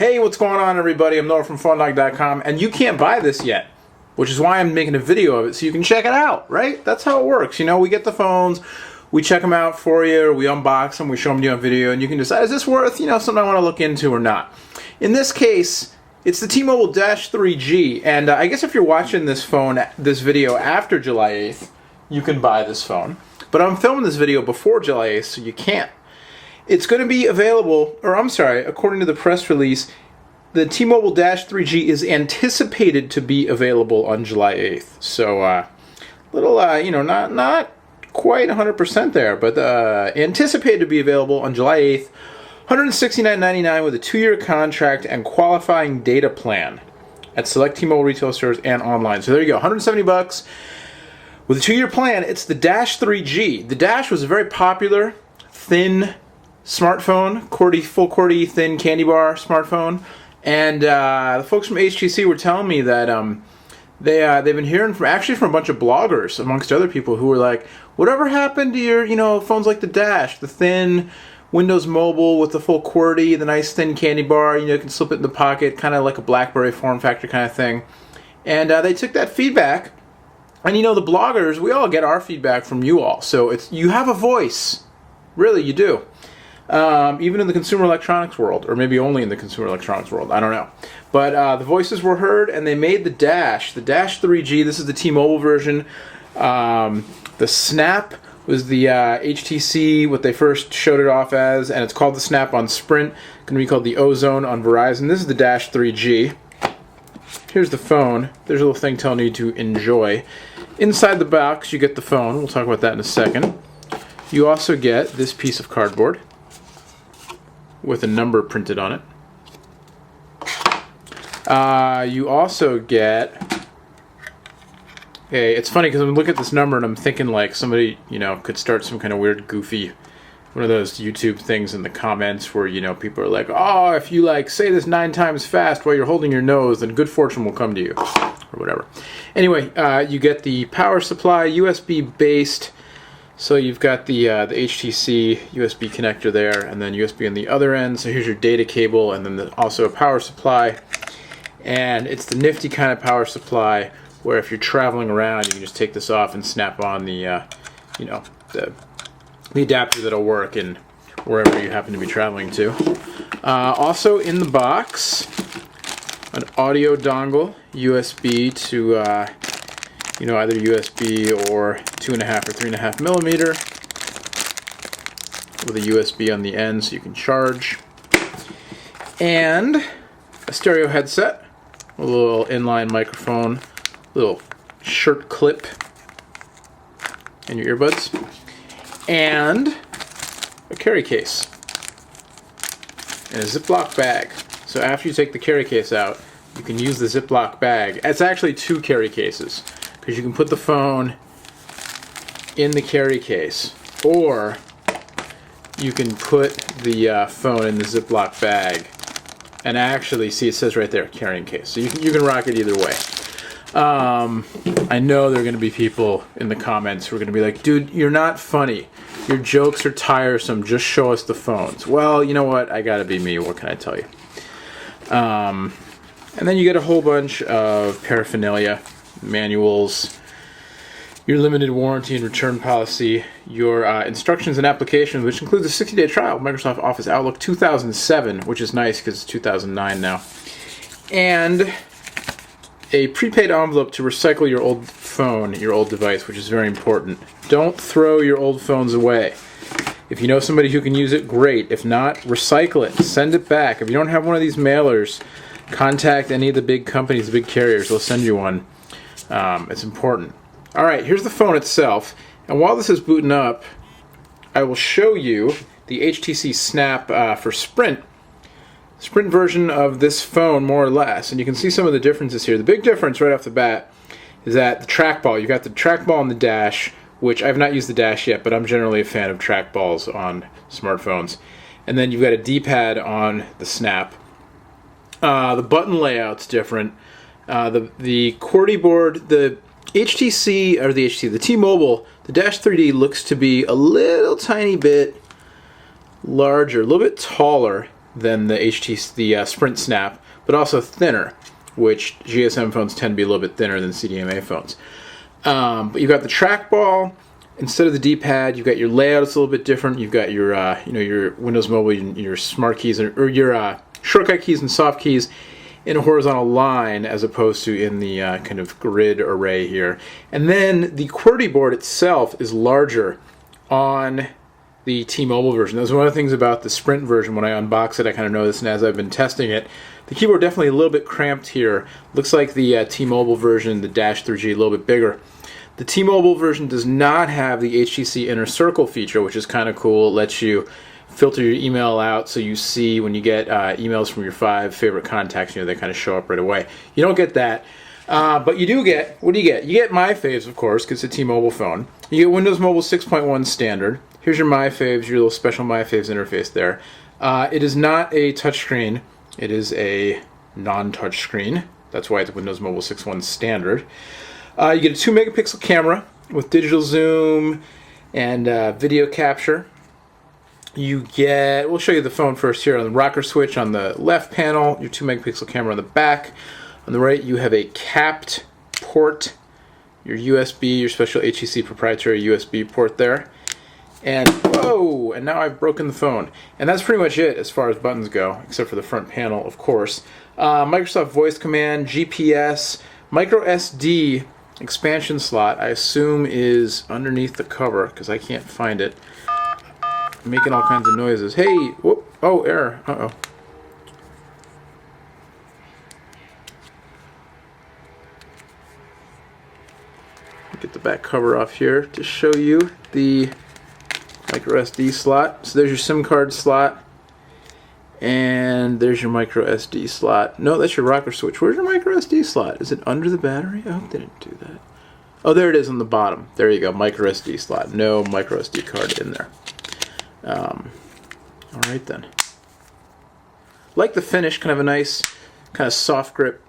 Hey, what's going on, everybody? I'm Noah from PhoneDog.com, and you can't buy this yet, which is why I'm making a video of it so you can check it out, right? That's how it works. You know, we get the phones, we check them out for you, we unbox them, we show them to you on video, and you can decide, is this worth, something I want to look into or not? In this case, it's the T-Mobile Dash 3G, and I guess if you're watching this video after July 8th, you can buy this phone. But I'm filming this video before July 8th, so you can't. It's going to be available, or I'm sorry, according to the press release, the T-Mobile Dash 3G is anticipated to be available on July 8th. So, not quite 100% there, but anticipated to be available on July 8th. $169.99 with a 2-year contract and qualifying data plan at select T-Mobile retail stores and online. So there you go, $170 with a 2-year plan. It's the Dash 3G. The Dash was a very popular, thin smartphone, full QWERTY, thin candy bar smartphone, and the folks from HTC were telling me that they've been hearing from a bunch of bloggers, amongst other people, who were like, whatever happened to your phones like the Dash, the thin Windows Mobile with the full QWERTY, the nice thin candy bar, you can slip it in the pocket, kind of like a BlackBerry form factor kind of thing. And they took that feedback, and the bloggers, we all get our feedback from you all, so you have a voice, really, you do. Even in the consumer electronics world, or maybe only in the consumer electronics world, I don't know. But the voices were heard, and they made the Dash 3G. This is the T-Mobile version. The Snap was the HTC, what they first showed it off as, and it's called the Snap on Sprint. Going to be called the Ozone on Verizon. This is the Dash 3G. Here's the phone. There's a little thing telling you to enjoy. Inside the box, you get the phone. We'll talk about that in a second. You also get this piece of cardboard with a number printed on it. You also get it's funny because I'm looking at this number and I'm thinking like somebody, could start some kind of weird, goofy, one of those YouTube things in the comments where, people are like, oh, if you say this 9 times fast while you're holding your nose, then good fortune will come to you, or whatever. Anyway, you get the power supply, USB based. So you've got the HTC USB connector there, and then USB on the other end. So here's your data cable, and then also a power supply. And it's the nifty kind of power supply where if you're traveling around, you can just take this off and snap on the adapter that'll work in wherever you happen to be traveling to. Also in the box, an audio dongle, USB to either USB or 2.5 or 3.5 millimeter with a USB on the end so you can charge. And a stereo headset, a little inline microphone, little shirt clip, and your earbuds, and a carry case, and a Ziploc bag. So after you take the carry case out, you can use the Ziploc bag. It's actually 2 carry cases, because you can put the phone in the carry case, or you can put the phone in the Ziploc bag. And actually, see, it says right there, carrying case. So you can rock it either way. I know there are going to be people in the comments who are going to be like, dude, you're not funny. Your jokes are tiresome. Just show us the phones. Well, you know what? I got to be me. What can I tell you? And then you get a whole bunch of paraphernalia, manuals, your limited warranty and return policy, your instructions and applications, which includes a 60-day trial of Microsoft Office Outlook 2007, which is nice because it's 2009 now, and a prepaid envelope to recycle your old phone, your old device, which is very important. Don't throw your old phones away. If you know somebody who can use it, great. If not, recycle it. Send it back. If you don't have one of these mailers, contact any of the big companies, the big carriers. They'll send you one. It's important. All right, here's the phone itself. And while this is booting up, I will show you the HTC Snap for Sprint version of this phone, more or less. And you can see some of the differences here. The big difference right off the bat is that the trackball. You've got the trackball on the Dash, which I've not used the Dash yet, but I'm generally a fan of trackballs on smartphones. And then you've got a D-pad on the Snap. The button layout's different. The QWERTY board, the the T-Mobile, the Dash 3D looks to be a little tiny bit larger, a little bit taller than the Sprint Snap, but also thinner, which GSM phones tend to be a little bit thinner than CDMA phones. But you've got the trackball instead of the D-pad. You've got your layout; it's a little bit different. You've got your your Windows Mobile, your smart keys, or your shortcut keys and soft keys in a horizontal line as opposed to in the kind of grid array here. And then the QWERTY board itself is larger on the T-Mobile version. That was one of the things about the Sprint version. When I unbox it, I kind of noticed, and as I've been testing it, the keyboard definitely a little bit cramped here. Looks like the T-Mobile version, the Dash 3G, a little bit bigger. The T-Mobile version does not have the HTC Inner Circle feature, which is kind of cool. It lets you filter your email out so you see when you get emails from your 5 favorite contacts, they kind of show up right away. You don't get that, but you do get, what do you get? You get My Faves, of course, because it's a T-Mobile phone. You get Windows Mobile 6.1 standard. Here's your My Faves, your little special My Faves interface there. It is not a touchscreen. It is a non-touch screen. That's why it's Windows Mobile 6.1 standard. You get a 2 megapixel camera with digital zoom and video capture. You get, we'll show you the phone first here on the rocker switch on the left panel, your 2 megapixel camera on the back. On the right, you have a capped port, your USB, your special HTC proprietary USB port there. And whoa, and now I've broken the phone. And that's pretty much it as far as buttons go, except for the front panel, of course. Microsoft Voice Command, GPS, micro SD expansion slot, I assume is underneath the cover because I can't find it. Making all kinds of noises. Hey, whoop, oh, error, uh-oh. Get the back cover off here to show you the micro SD slot. So there's your SIM card slot, and there's your micro SD slot. No, that's your rocker switch. Where's your micro SD slot? Is it under the battery? I hope they didn't do that. Oh, there it is on the bottom. There you go, micro SD slot. No micro SD card in there. Alright then. Like the finish, kind of a nice, kind of soft grip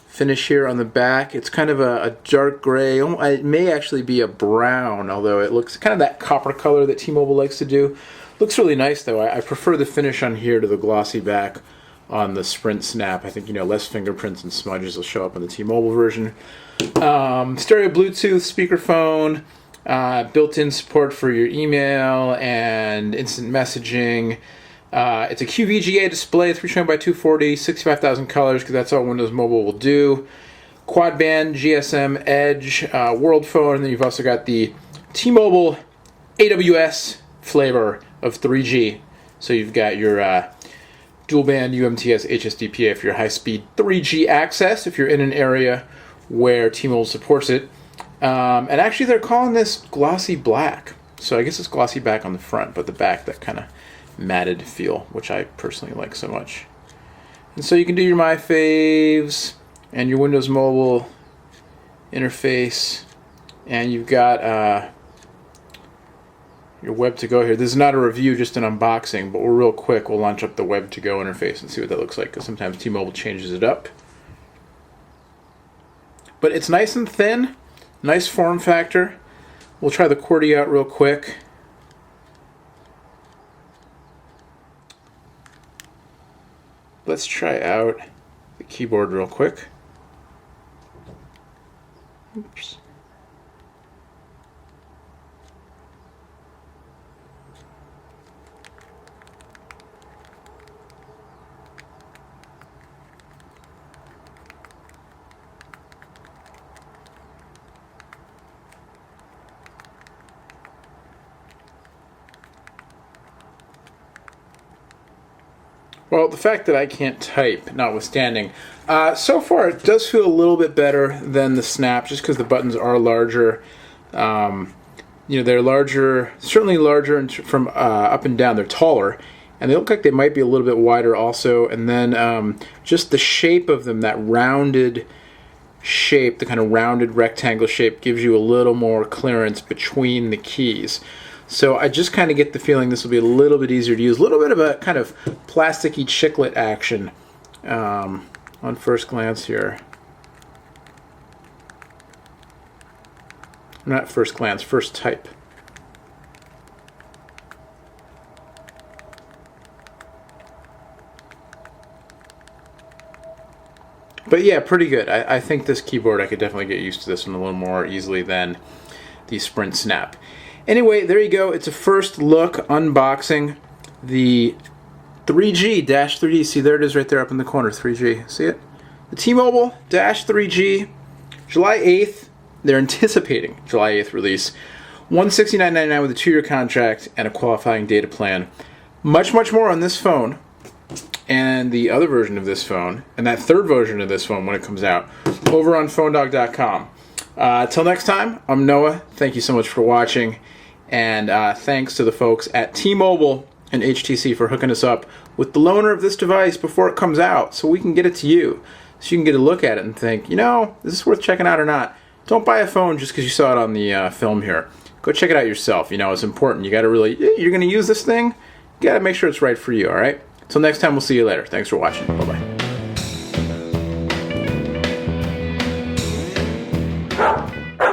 finish here on the back. It's kind of a dark gray. It may actually be a brown, although it looks kind of that copper color that T-Mobile likes to do. Looks really nice though. I prefer the finish on here to the glossy back on the Sprint Snap. I think, less fingerprints and smudges will show up in the T-Mobile version. Stereo Bluetooth speakerphone. Built-in support for your email and instant messaging. It's a QVGA display, 320x240, 65,000 colors, because that's all Windows Mobile will do. Quad band, GSM, Edge, World Phone, and then you've also got the T-Mobile AWS flavor of 3G. So you've got your dual band UMTS HSDPA for your high-speed 3G access if you're in an area where T-Mobile supports it. And actually they're calling this glossy black. So I guess it's glossy black on the front, but the back, that kind of matted feel, which I personally like so much. And so you can do your My Faves and your Windows Mobile interface, and you've got your web to go here. This is not a review, just an unboxing, but real quick we'll launch up the web to go interface and see what that looks like, because sometimes T-Mobile changes it up. But it's nice and thin. Nice form factor. We'll try the QWERTY out real quick. Let's try out the keyboard real quick. Oops. Well, the fact that I can't type, notwithstanding, so far it does feel a little bit better than the Snap, just because the buttons are larger. They're larger, certainly larger from up and down. They're taller, and they look like they might be a little bit wider also. And then just the shape of them, that rounded shape, the kind of rounded rectangle shape, gives you a little more clearance between the keys. So I just kind of get the feeling this will be a little bit easier to use. A little bit of a kind of plasticky chiclet action on first glance here. Not first glance, first type. But yeah, pretty good. I think this keyboard, I could definitely get used to this one a little more easily than the Sprint Snap. Anyway, there you go. It's a first look unboxing the 3G-3D. See, there it is right there up in the corner, 3G. See it? The T-Mobile -3G, July 8th. They're anticipating July 8th release. $169.99 with a 2-year contract and a qualifying data plan. Much, much more on this phone and the other version of this phone and that third version of this phone when it comes out over on phonedog.com. Till next time, I'm Noah. Thank you so much for watching, and thanks to the folks at T-Mobile and HTC for hooking us up with the loaner of this device before it comes out so we can get it to you, so you can get a look at it and think, you know, is this worth checking out or not? Don't buy a phone just because you saw it on the film here. Go check it out yourself. You know, it's important. You got to really, you're going to use this thing, you got to make sure it's right for you, all right? Till next time, we'll see you later. Thanks for watching. Bye-bye.